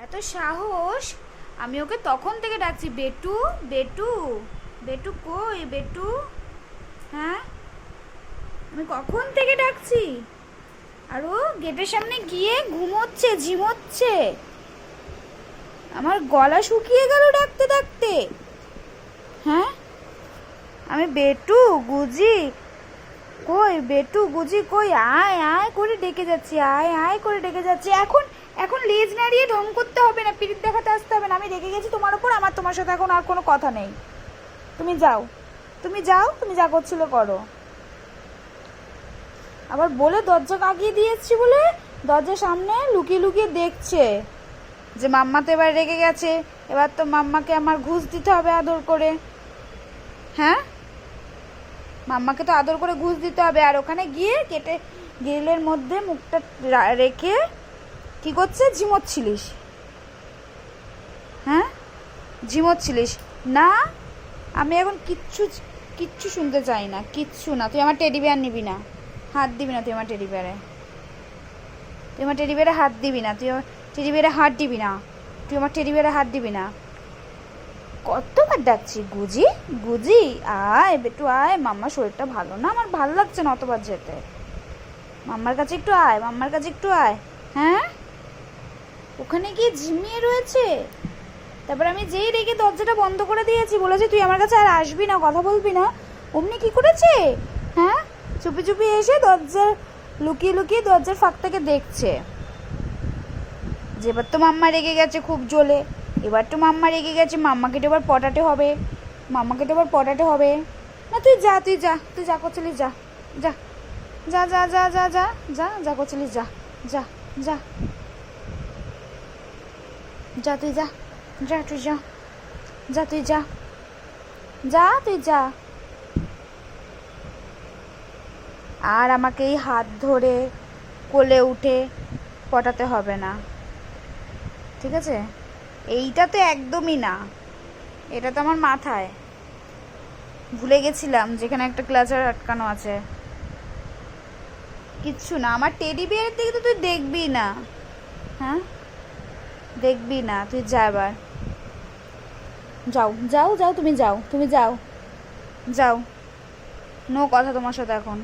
এত সাহস! আমি ওকে তখন থেকে ডাকছি, বেটু বেটু বেটু কই বেটু? হ্যাঁ, আমি কখন থেকে ডাকছি, আর ও গেটের সামনে গিয়ে ঘুমোচ্ছে, ঝিমোচ্ছে। আমার গলা শুকিয়ে গেল ডাকতে ডাকতে। হ্যাঁ, আমি বেটু গুজি কই, বেটু গুজি কই, আয় আয় করে ডেকে যাচ্ছি, আয় আয় করে ডেকে যাচ্ছি। এখন এখন লেজ নাড়িয়ে ঢং করতে হবে না, পিরিত দেখাতে আসতে হবে না। আমি রেগে গেছি তোমার ওপর, আমার তোমার সাথে এখন আর কোনো কথা নেই। তুমি যাও, তুমি যাও, তুমি যা করছিলে করো। আবার বলে দরজা লাগিয়ে দিয়েছি বলে দরজার সামনে লুকিয়ে লুকিয়ে দেখছে যে মাম্মা তো এবার রেগে গেছে, এবার তো মাম্মাকে আমার ঘুষ দিতে হবে আদর করে। হ্যাঁ, মাম্মাকে তো আদর করে ঘুষ দিতে হবে। আর ওখানে গিয়ে কেটে গ্রিলের মধ্যে মুখটা রেখে কি করছে, ঝিমোচ্ছিলিস? হ্যাঁ, ঝিমোচ্ছিলিস না? আমি এখন কিচ্ছু কিচ্ছু শুনতে চাই না, কিচ্ছু না। তুই আমার টেডি বিয়ার নিবি না, হাত দিবি না। তুই আমার টেডি বিয়ারে, তুই আমার টেডি বিয়ারে হাত দিবি না। তুই টেডি বিয়ারে হাত দিবি না। তুই আমার টেডি বিয়ারে হাত দিবি না। কতবার ডাকছি, গুজি গুজি আয় বেটু আয়, মাম্মার শরীরটা ভালো না, আমার ভালো লাগছে না অতবার যেতে। মাম্মার কাছে একটু আয়, মাম্মার কাছে একটু আয়। হ্যাঁ, ওখানে গিয়ে ঝিমিয়ে রয়েছে। তারপর আমি যেই রেগে দরজাটা বন্ধ করে দিয়েছি, বলেছি তুই আমার কাছে আর আসবি না, কথা বলবি না, অমনি কি করেছে, হ্যাঁ, চুপি চুপি এসে দরজার লুকিয়ে লুকিয়ে দরজার ফাঁক থেকে দেখছে যে এবার তো মাম্মা রেগে গেছে খুব জ্বলে, এবার তো মাম্মা রেগে গেছে, মাম্মাকে তো এবার পটাতে হবে, মাম্মাকে তো এবার পটাতে হবে। না তুই যা, তুই যা, তুই যা করছিলিস যা, যা যা যা যা যা যা যা যা করছিলিস যা, যা যা যা, তুই যা, যা তুই যা, যা তুই যা, যা তুই যা। আর আমাকে এই হাত ধরে কোলে উঠে পটাতে হবে না, ঠিক আছে? এইটা তো একদমই না, এটা তো আমার মাথায়, ভুলে গেছিলাম যেখানে একটা ক্লাচার আটকানো আছে। কিচ্ছু না, আমার টেডি বিয়ারের দিকে তো তুই দেখবি না। হ্যাঁ, দেখবি না, তুই যা এবার, যাও যাও যাও, তুমি যাও, তুমি যাও, যাও। নো কথা তোমার সাথে এখন।